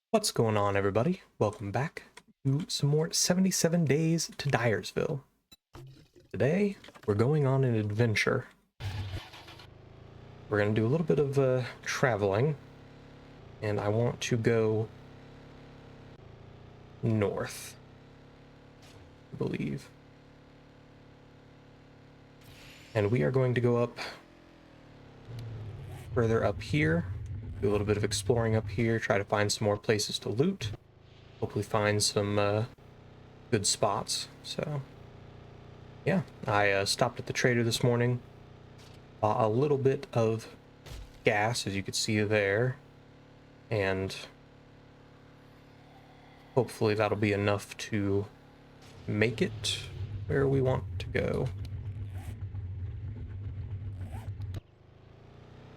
What's going on, everybody? Welcome back to some more 77 Days to Diersville. Today, we're going on an adventure. We're going to do a little bit of traveling, and I want to go north, I believe. And we are going to go up further up here, do a little bit of exploring up here, try to find some more places to loot, hopefully find some good spots. So yeah, I stopped at the trader this morning, bought a little bit of gas, as you could see there, and hopefully that'll be enough to make it where we want to go.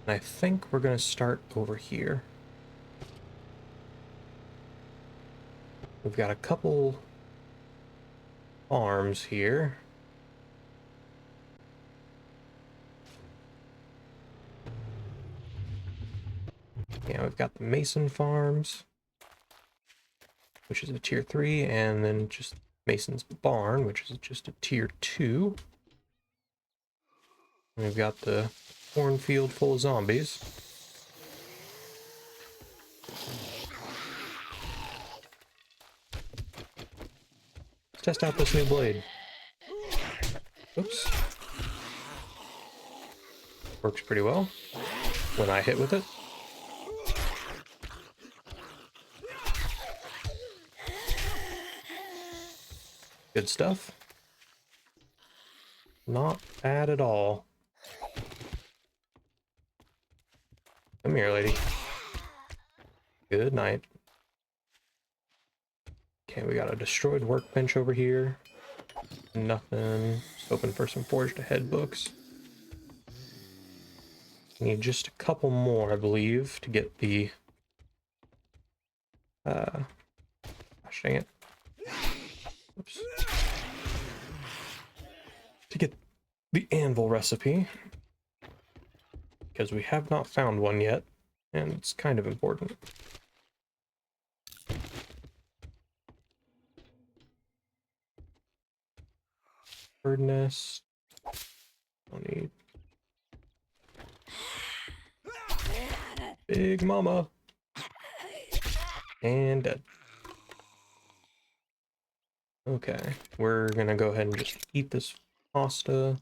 And I think we're going to start over here. We've got a couple farms here. Yeah, we've got the Mason Farms, which is a tier 3, and then just Mason's Barn, which is just a tier 2. And we've got the cornfield full of zombies. Let's test out this new blade. Oops. Works pretty well when I hit with it. Good stuff. Not bad at all. Come here, lady. Good night. Okay, we got a destroyed workbench over here. Nothing. Just hoping for some forged ahead books. Need just a couple more, I believe, to get the gosh dang it. Oops. To get the anvil recipe, because we have not found one yet, and it's kind of important. Bird nest. Don't need. Big mama. And dead. Okay, we're gonna go ahead and just eat this pasta,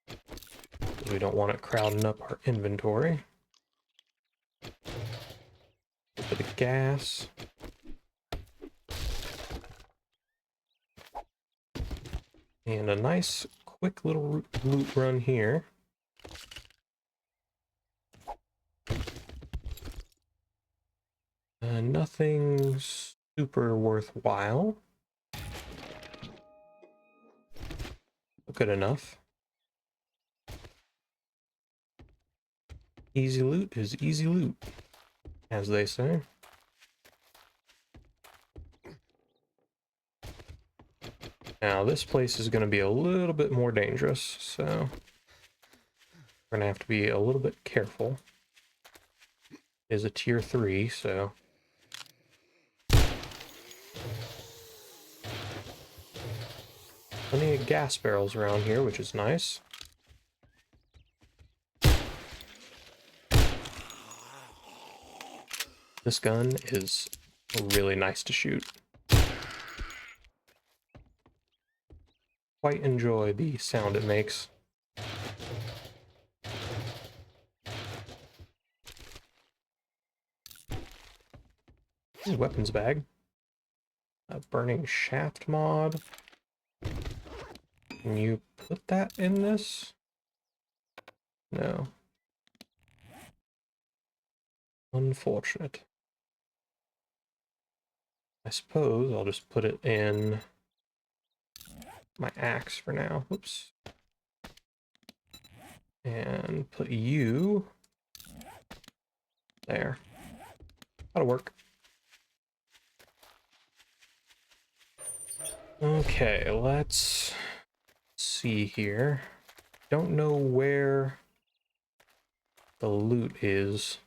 because we don't want it crowding up our inventory. A bit of gas. And a nice quick little loot run here. Nothing super worthwhile. Good enough. Easy loot is easy loot, as they say. Now, this place is going to be a little bit more dangerous, so we're going to have to be a little bit careful. It is a tier 3, so plenty of gas barrels around here, which is nice. This gun is really nice to shoot. Quite enjoy the sound it makes. Weapons bag. A burning shaft mod. Can you put that in this? No. Unfortunate. I suppose I'll just put it in my axe for now. Whoops. And put you there. That'll work. Okay, let's see here. Don't know where the loot is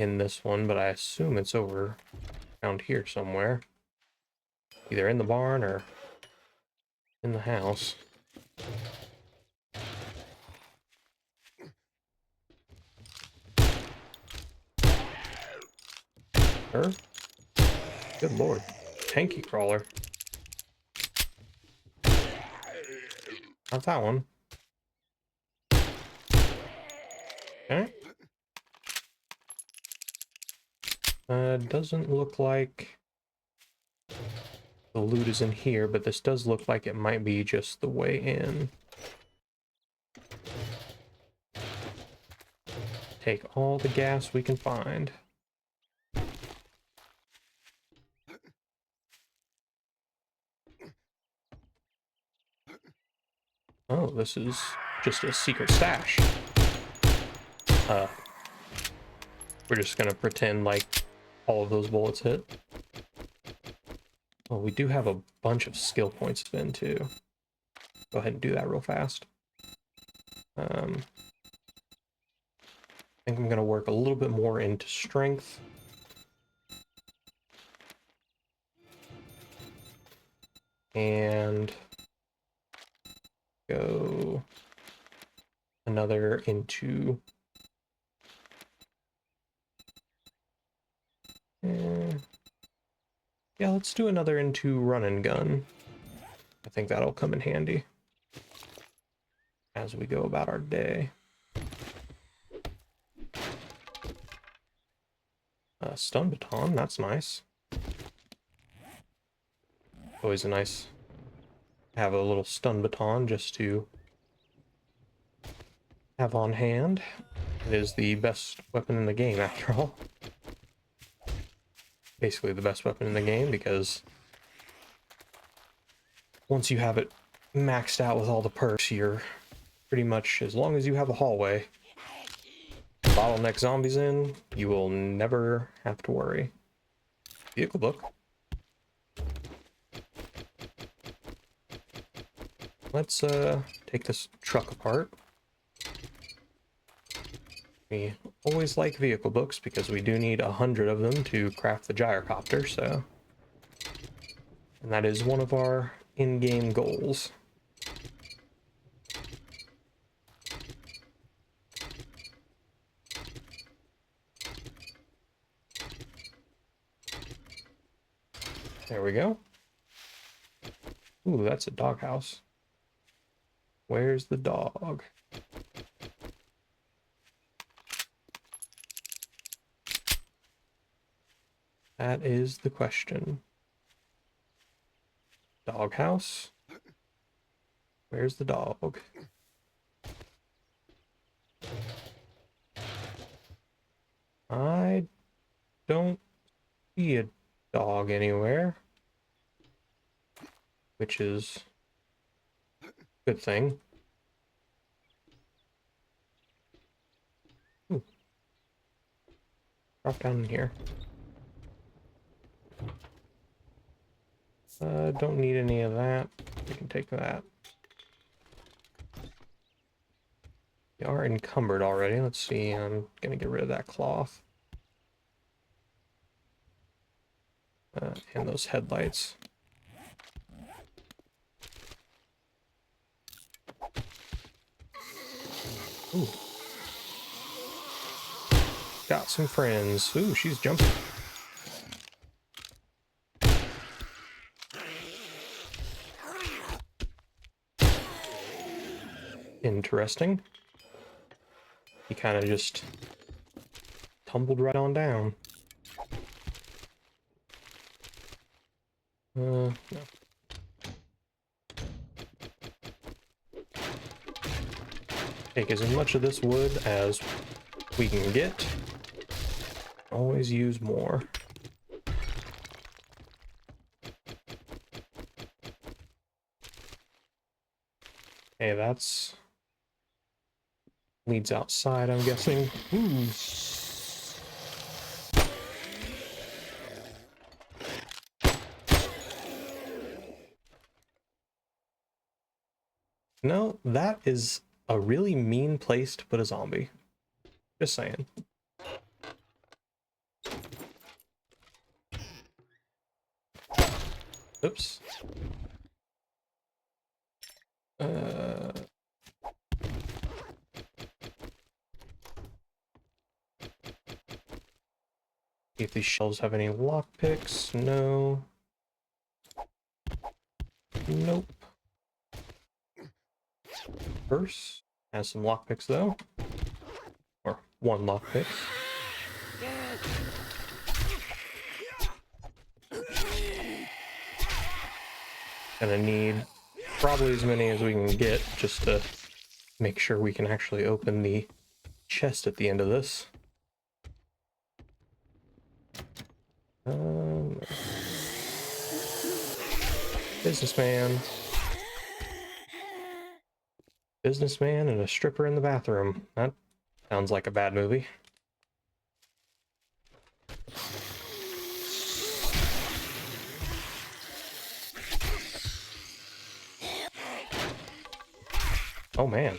in this one, but I assume it's over around here somewhere. Either in the barn or in the house. Her? Good lord. Tanky crawler. How's that one? Okay. Doesn't look like the loot is in here, but this does look like it might be just the way in. Take all the gas we can find. Oh, this is just a secret stash. We're just gonna pretend like all of those bullets hit. Oh, we do have a bunch of skill points spin too. Go ahead and do that real fast. I think I'm gonna work a little bit more into strength. And go another into yeah, let's do another into run and gun. I think that'll come in handy as we go about our day. Stun baton, that's nice. Always a nice have a little stun baton just to have on hand. It is the best weapon in the game after all. Basically the best weapon in the game, because once you have it maxed out with all the perks, you're pretty much, as long as you have a hallway, bottleneck zombies in, you will never have to worry. Vehicle book. Let's take this truck apart. We always like vehicle books because we do need 100 of them to craft the gyrocopter, so. And that is one of our in-game goals. There we go. Ooh, that's a doghouse. Where's the dog? That is the question. Doghouse? Where's the dog? I don't see a dog anywhere, which is a good thing. Ooh. Drop down in here. Don't need any of that. We can take that. We are encumbered already. Let's see. I'm gonna get rid of that cloth. And those headlights. Ooh. Got some friends. Ooh, she's jumping. Interesting. He kind of just tumbled right on down. No. Take as much of this wood as we can get. Always use more. Okay, that's leads outside, I'm guessing. Ooh. No, that is a really mean place to put a zombie. Just saying. Oops. See if these shelves have any lockpicks. No. Nope. Purse has some lockpicks though. Or one lockpick. Gonna need probably as many as we can get just to make sure we can actually open the chest at the end of this. Businessman. Businessman and a stripper in the bathroom. That sounds like a bad movie. Oh man.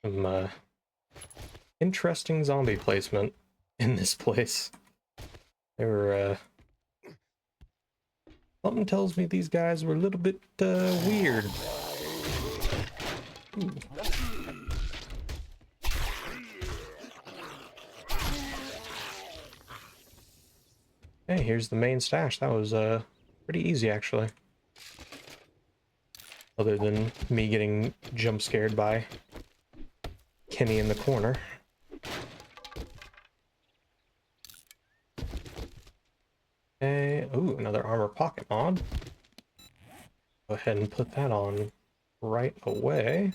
Some interesting zombie placement in this place. They were something tells me these guys were a little bit weird. Ooh. Hey, here's the main stash. That was pretty easy actually. Other than me getting jump scared by Kenny in the corner. Okay, ooh, another armor pocket mod. Go ahead and put that on right away.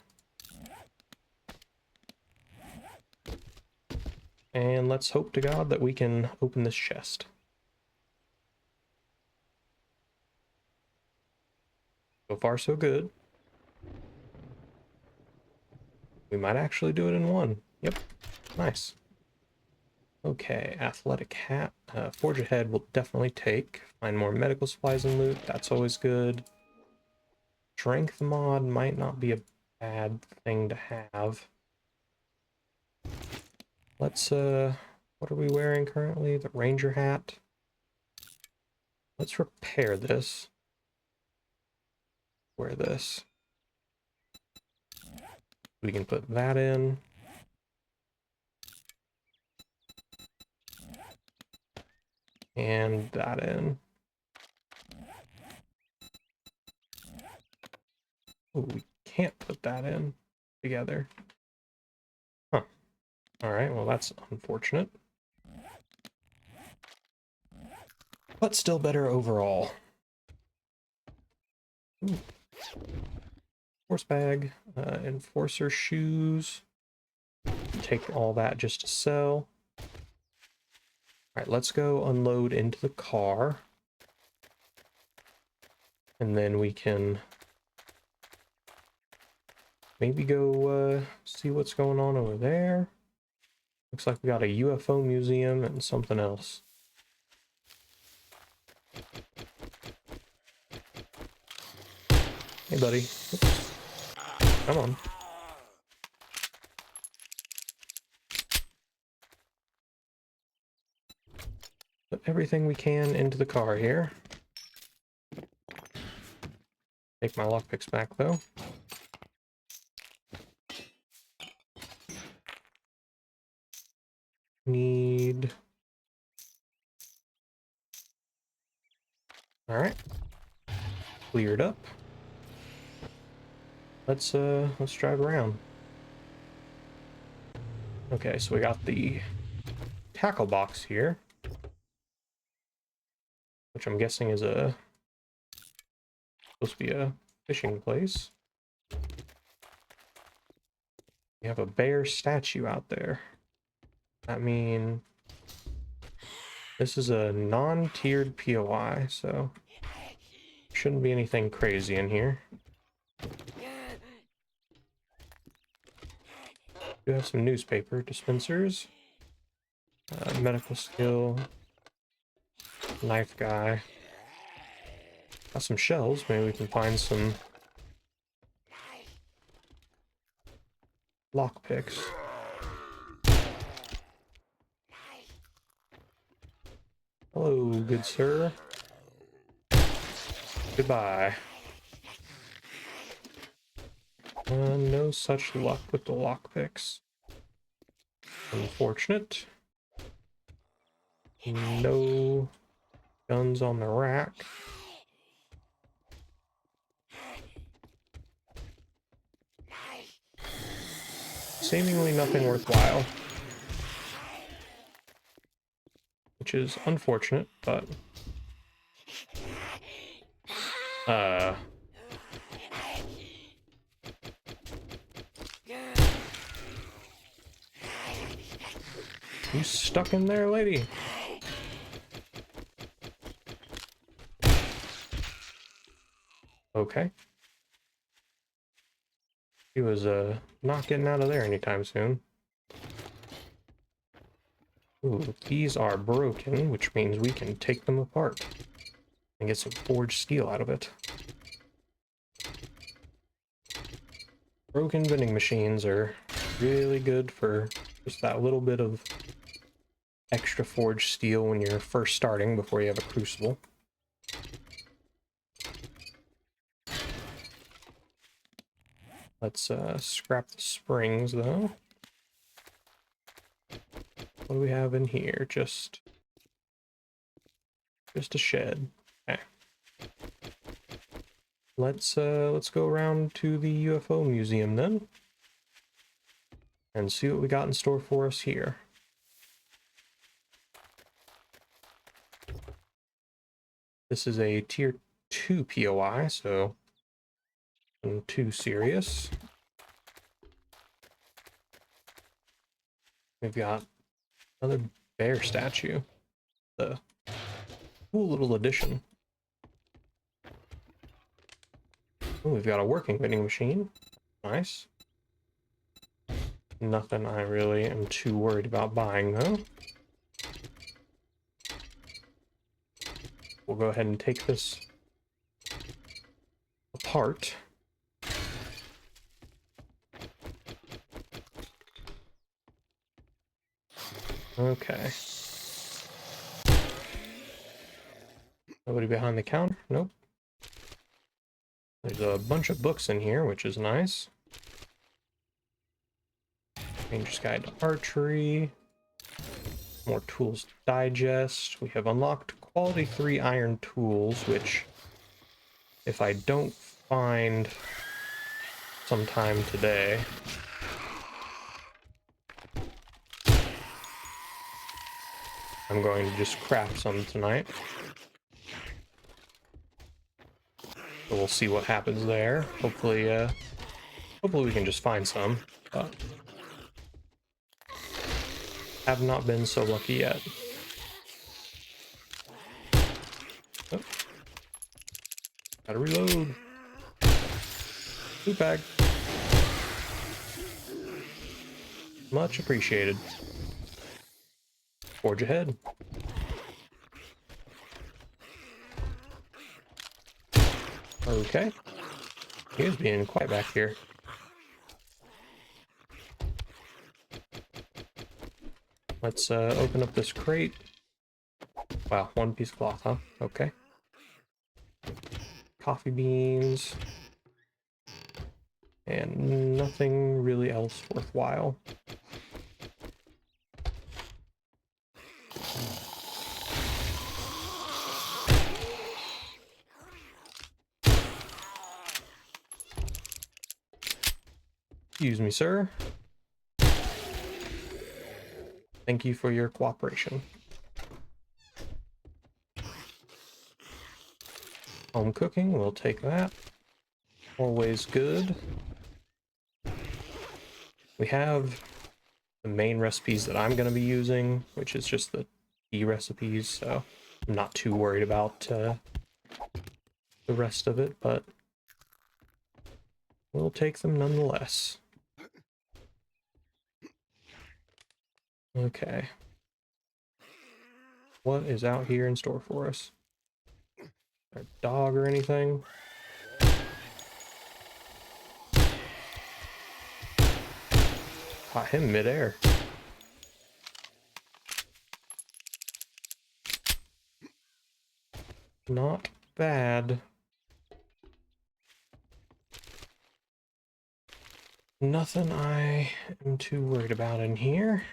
And let's hope to God that we can open this chest. So far, so good. We might actually do it in one. Yep, nice. Okay, athletic hat. Forge ahead will definitely take. Find more medical supplies and loot. That's always good. Strength mod might not be a bad thing to have. Let's, what are we wearing currently? The ranger hat. Let's repair this. Wear this. We can put that in. And that in. Oh, we can't put that in together. Huh. Alright, well that's unfortunate. But still better overall. Ooh. Horse bag, enforcer shoes. Take all that just to sell. Alright, let's go unload into the car. And then we can maybe go see what's going on over there. Looks like we got a UFO museum and something else. Hey, buddy. Oops. Come on. Put everything we can into the car here. Take my lockpicks back, though. Need... Alright. Cleared up. Let's drive around. Okay, so we got the tackle box here, which I'm guessing is supposed to be a fishing place. You have a bear statue out there. I mean, this is a non-tiered POI, so shouldn't be anything crazy in here. We have some newspaper dispensers, medical skill, knife guy. Got some shells. Maybe we can find some lockpicks. Hello, good sir. Goodbye. No such luck with the lockpicks. Unfortunate. No guns on the rack. Seemingly nothing worthwhile. Which is unfortunate, but... You stuck in there, lady? Okay. He was, not getting out of there anytime soon. Ooh, these are broken, which means we can take them apart and get some forged steel out of it. Broken vending machines are really good for just that little bit of extra forged steel when you're first starting before you have a crucible. Let's scrap the springs though. What do we have in here? Just a shed. Okay. Let's go around to the UFO museum then and see what we got in store for us here. This is a tier 2 POI, so nothing too serious. We've got another bear statue. The cool little addition. Oh, we've got a working vending machine. Nice. Nothing I really am too worried about buying though. We'll go ahead and take this apart. Okay. Nobody behind the counter? Nope. There's a bunch of books in here, which is nice. Ranger's Guide to Archery. More Tools to Digest. We have unlocked Quality 3 iron tools, which, if I don't find sometime today, I'm going to just craft some tonight. So we'll see what happens there. Hopefully we can just find some. But have not been so lucky yet. Oh. Gotta reload. Loot bag. Much appreciated. Forge ahead. Okay. He was being quiet back here. Let's open up this crate. Wow, one piece of cloth, huh? Okay. Coffee beans. And nothing really else worthwhile. Excuse me, sir. Thank you for your cooperation. Home cooking, we'll take that. Always good. We have the main recipes that I'm going to be using, which is just the tea recipes, so I'm not too worried about the rest of it, but we'll take them nonetheless. Okay. What is out here in store for us? A dog or anything? Caught him midair. Not bad. Nothing I am too worried about in here.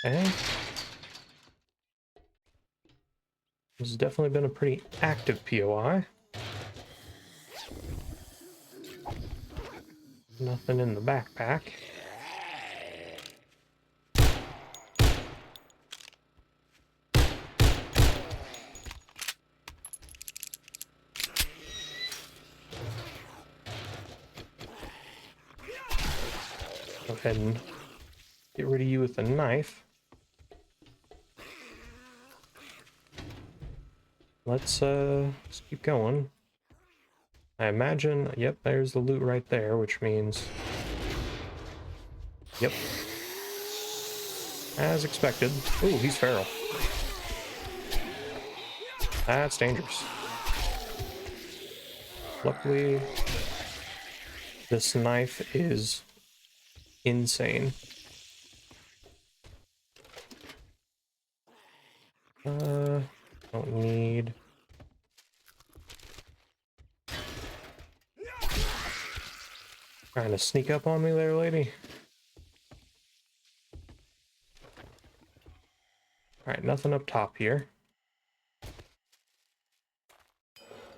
Okay. This has definitely been a pretty active POI. Nothing in the backpack. Go ahead and get rid of you with a knife. Let's keep going. I imagine, yep, there's the loot right there, which means, yep, as expected. Ooh, he's feral. That's dangerous. Luckily, this knife is insane. Don't need. Trying to sneak up on me there, lady. Alright, nothing up top here.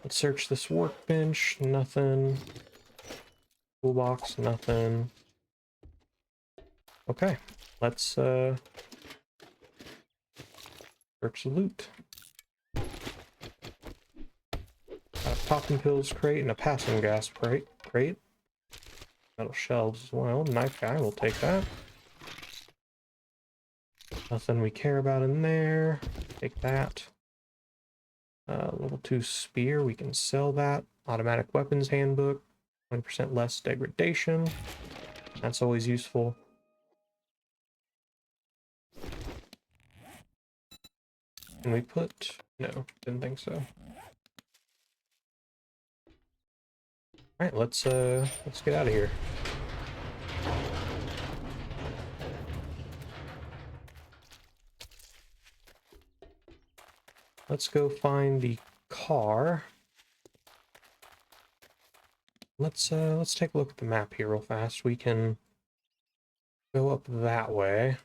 Let's search this workbench. Nothing. Toolbox, nothing. Okay, let's search the loot. Got a popping pills crate and a passing gas crate. Metal shelves as well. Knife guy, we'll take that. Nothing we care about in there. Take that. Level 2 spear, we can sell that. Automatic weapons handbook. 20% less degradation. That's always useful. Can we put... No, didn't think so. Alright, let's get out of here. Let's go find the car. Let's take a look at the map here real fast. We can go up that way,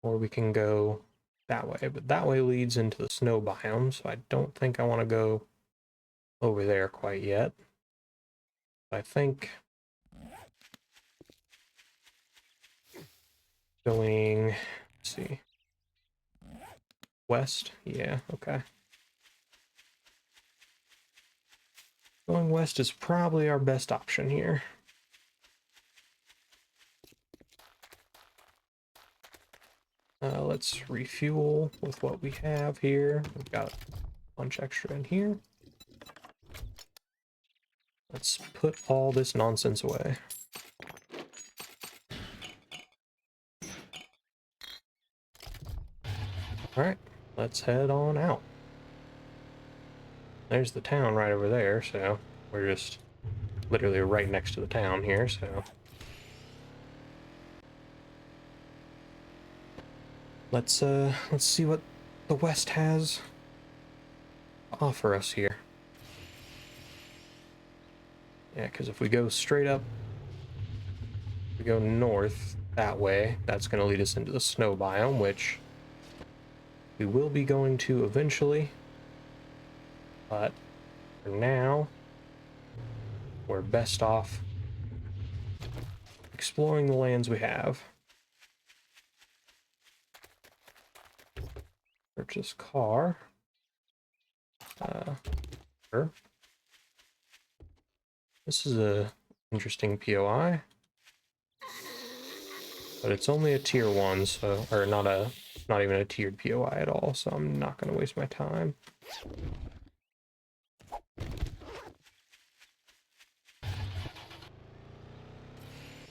or we can go that way, but that way leads into the snow biome, so I don't think I want to go over there quite yet. I think going, let's see, west, yeah, okay. Going west is probably our best option here. Let's refuel with what we have here. We've got a bunch extra in here. Let's put all this nonsense away. Alright, let's head on out. There's the town right over there, so we're just literally right next to the town here, so... Let's see what the West has to offer us here. Yeah, because if we go straight up, we go north that way, that's going to lead us into the snow biome, which we will be going to eventually. But for now, we're best off exploring the lands we have. Purchase car. Sure. This is a interesting POI, but it's only a tier 1, so, or not even a tiered POI at all, so I'm not going to waste my time.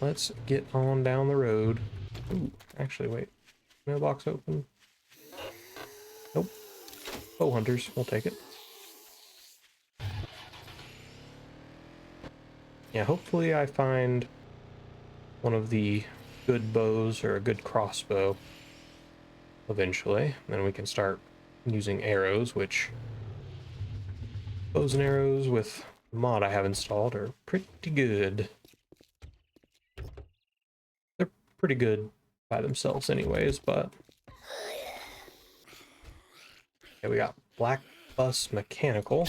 Let's get on down the road. Ooh, actually, wait. Mailbox open. Nope. Bow hunters, we'll take it. Yeah, hopefully I find one of the good bows or a good crossbow eventually. Then we can start using arrows, which Bows and arrows with the mod I have installed are pretty good. They're pretty good by themselves anyways, but... Okay, we got Black Bus Mechanical.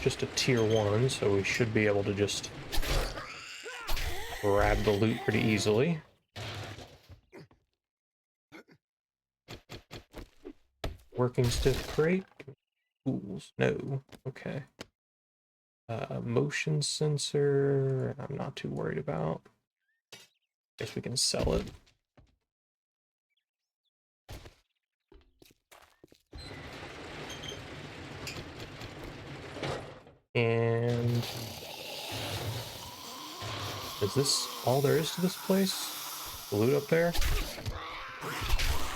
Just a tier 1, so we should be able to just grab the loot pretty easily. Working stiff crate? Tools? No. Okay. Motion sensor, I'm not too worried about. Guess we can sell it. And is this all there is to this place? The loot up there?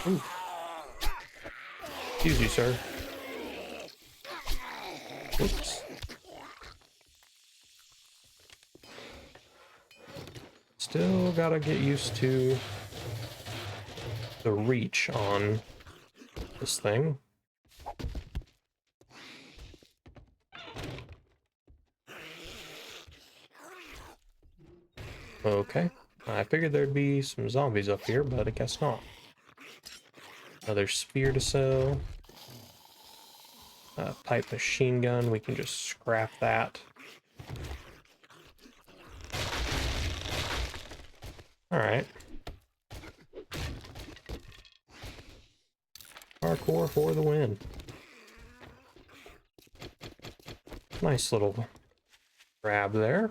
Ooh. Excuse you, sir. Whoops. Still gotta get used to the reach on this thing. Okay, I figured there'd be some zombies up here, but I guess not. Another spear to sell. Pipe machine gun, we can just scrap that. Alright. Parkour for the win. Nice little grab there.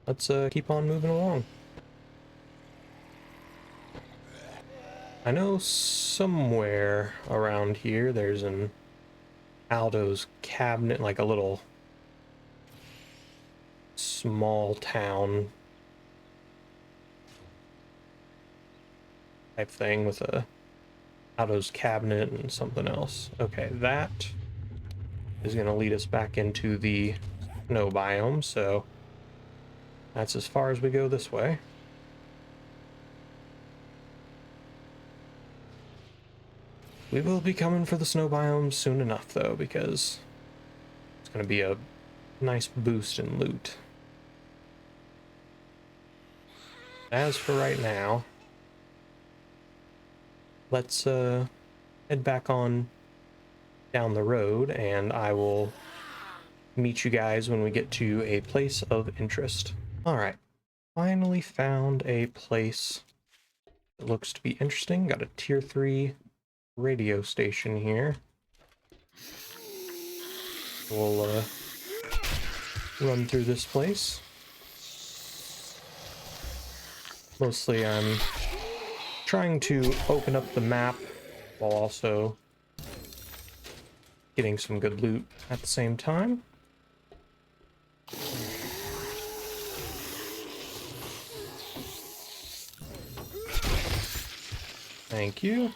Let's keep on moving along. I know somewhere around here there's an Aldo's cabinet, like a little small town type thing with a Aldo's cabinet and something else. Okay, that is going to lead us back into the snow biome, so that's as far as we go this way. We will be coming for the snow biome soon enough, though, because it's going to be a nice boost in loot. As for right now, let's head back on down the road, and I will meet you guys when we get to a place of interest. Alright, finally found a place that looks to be interesting. Got a tier 3 radio station here. We'll run through this place. Mostly I'm trying to open up the map while also getting some good loot at the same time. Thank you.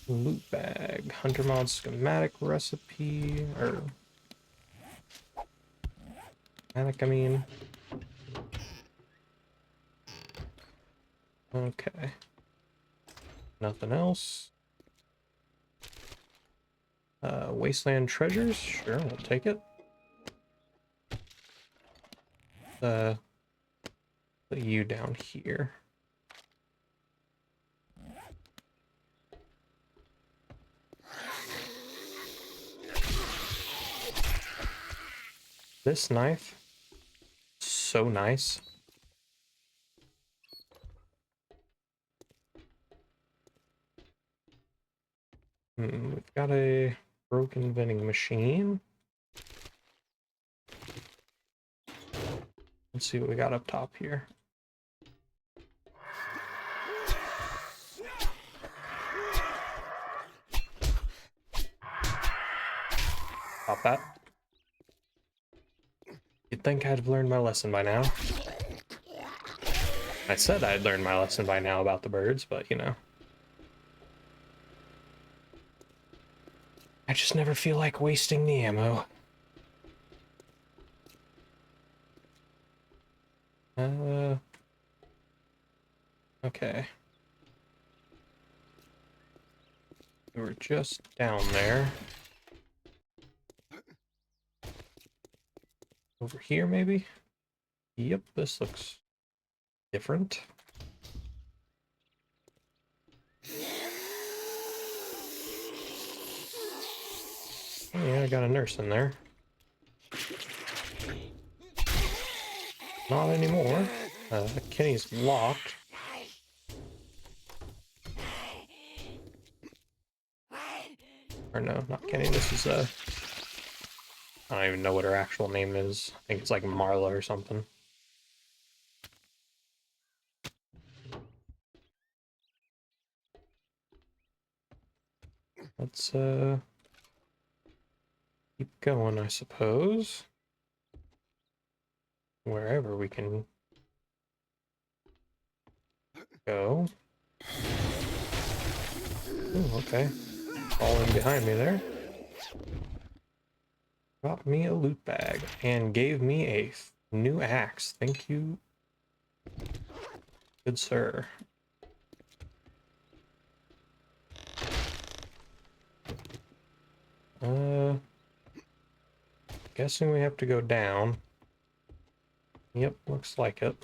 Loot bag, hunter mod schematic recipe, or schematic, I mean. Okay. Nothing else. Wasteland treasures, sure, we'll take it. Put you down here. This knife, so nice. We've got a broken vending machine. Let's see what we got up top here. Pop that. You'd think I'd have learned my lesson by now. I said I'd learned my lesson by now about the birds, but you know. I just never feel like wasting the ammo. Okay. We were just down there. Over here, maybe? Yep, this looks different. Oh, yeah, I got a nurse in there. Not anymore. Kenny's locked. Or no, not Kenny. This is I don't even know what her actual name is. I think it's like Marla or something. Let's keep going, I suppose. Wherever we can go. Ooh, okay. Falling behind me there. Got me a loot bag and gave me a new axe. Thank you, good sir. Guessing we have to go down. Yep, looks like it.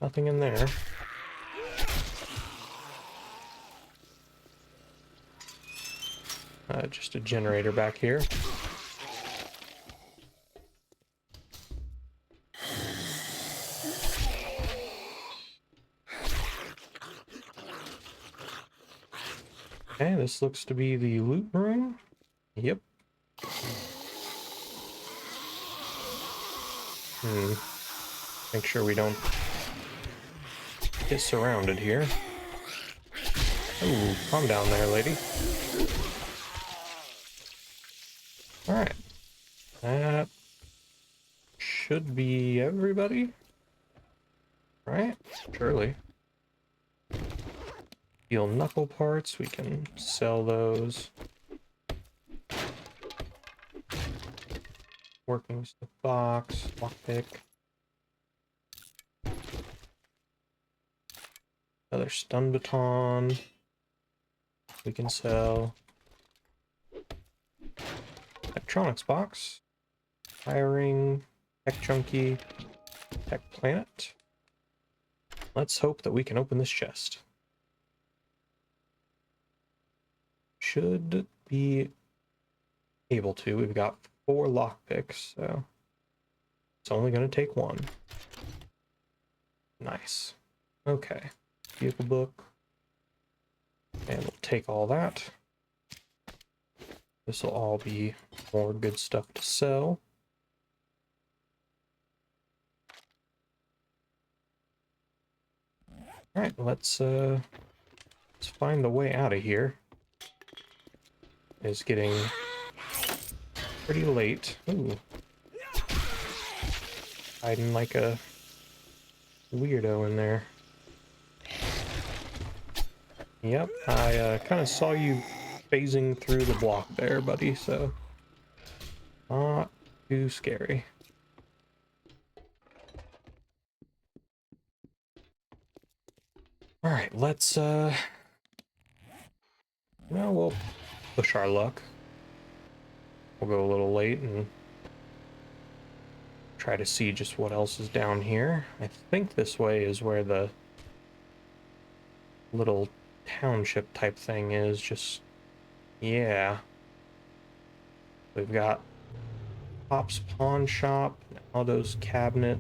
Nothing in there. Just a generator back here. Okay, this looks to be the loot room. Yep. Make sure we don't get surrounded here. Ooh, calm down there, lady. Alright. That should be everybody. Right? Surely. Steel knuckle parts, we can sell those. Working stuff box, lockpick. Another stun baton. We can sell. Electronics box. Firing. Tech chunky. Tech planet. Let's hope that we can open this chest. Should be able to. We've got 4 lockpicks, so it's only going to take 1. Nice. Okay. Vehicle book. And we'll take all that. This will all be more good stuff to sell. Alright, let's find the way out of here. It's getting pretty late. Ooh. Hiding like a weirdo in there. Yep, I kind of saw you phasing through the block there, buddy, so not too scary. Alright, let's we'll push our luck. We'll go a little late and try to see just what else is down here. I think this way is where the little township type thing is. Just, yeah. We've got Pop's Pawn Shop, Aldo's Cabinet,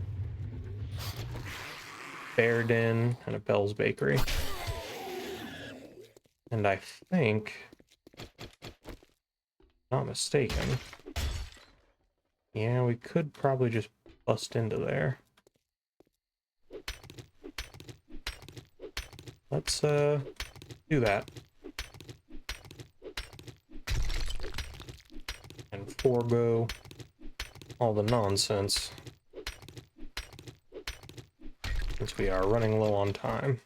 Bear Den, and a Bell's Bakery. And I think, not mistaken, yeah, we could probably just bust into there. Let's do that. And forego all the nonsense, since we are running low on time.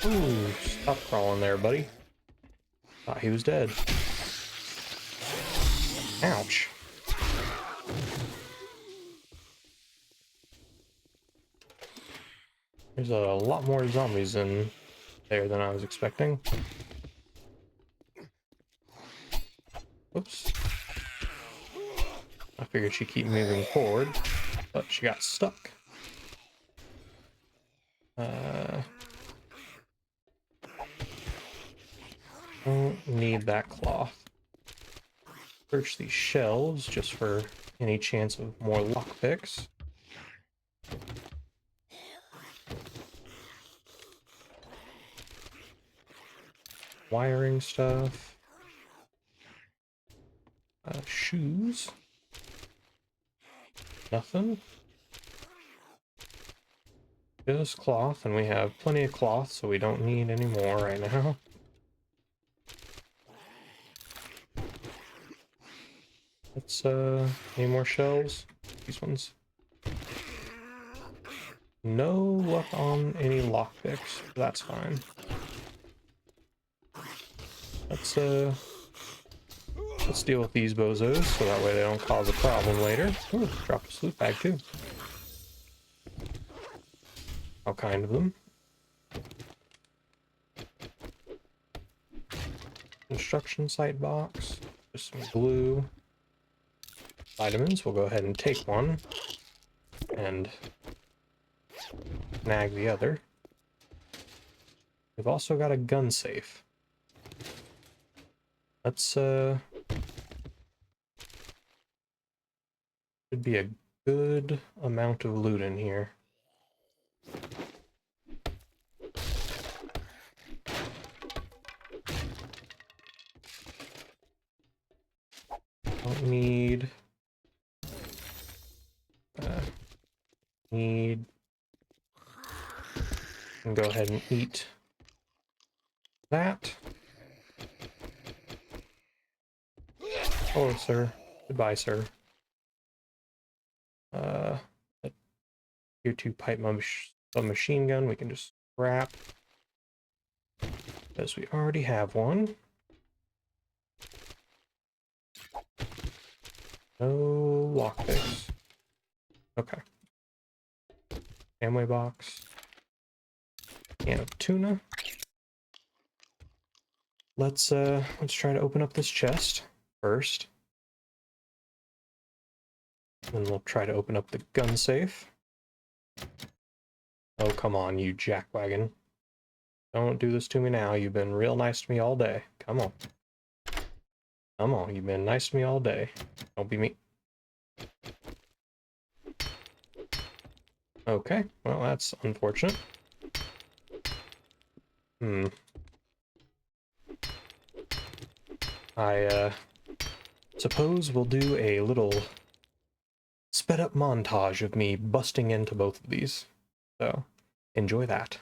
Ooh, stop crawling there, buddy. Thought he was dead. Ouch. There's a lot more zombies in there than I was expecting. Oops. I figured she'd keep moving forward, but she got stuck. Don't need that cloth. Search these shelves just for any chance of more lockpicks. Wiring stuff. Shoes. Nothing. Just cloth, and we have plenty of cloth, so we don't need any more right now. Let's, any more shelves? These ones. No luck on any lockpicks. That's fine. Let's deal with these bozos, so that way they don't cause a problem later. Ooh, drop a sloot bag too. All kind of them. Construction site box. Just some glue. Vitamins. We'll go ahead and take one. And snag the other. We've also got a gun safe. Let's should be a good amount of loot in here. Don't need and go ahead and eat that. Hello, sir. Goodbye, sir. Tier 2 pipe machine gun we can just scrap, because we already have one. No lockpicks. Okay. Amway box. Can of tuna. Let's try to open up this chest first. Then we'll try to open up the gun safe. Oh, come on, you jackwagon. Don't do this to me now. You've been real nice to me all day. Come on. Come on, you've been nice to me all day. Don't be me. Okay, well, that's unfortunate. I suppose we'll do a little sped up montage of me busting into both of these. So, enjoy that.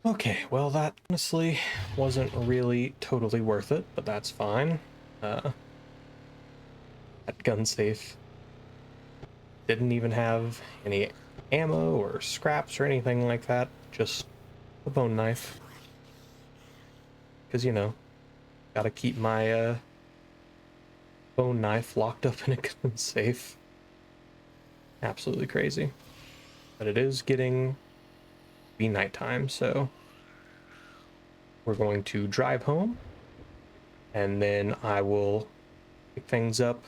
Okay, well that honestly wasn't really totally worth it, but that's fine. That gun safe didn't even have any ammo or scraps or anything like that, just a bone knife. Because, you know, gotta keep my bone knife locked up in a gun safe. Absolutely crazy. But it is getting to be nighttime, so we're going to drive home, and then I will pick things up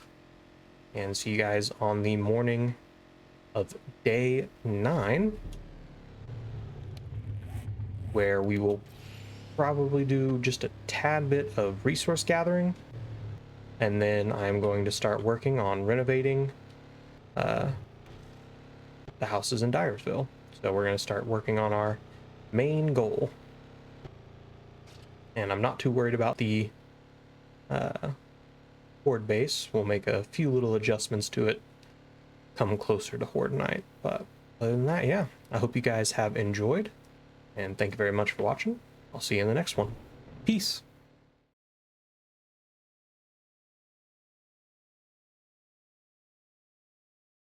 and see you guys on the morning of day 9, where we will probably do just a tad bit of resource gathering, and then I'm going to start working on renovating the houses in Dyersville. So we're going to start working on our main goal. And I'm not too worried about the Horde base. We'll make a few little adjustments to it come closer to Horde night. But other than that, yeah, I hope you guys have enjoyed, and thank you very much for watching. I'll see you in the next one. Peace.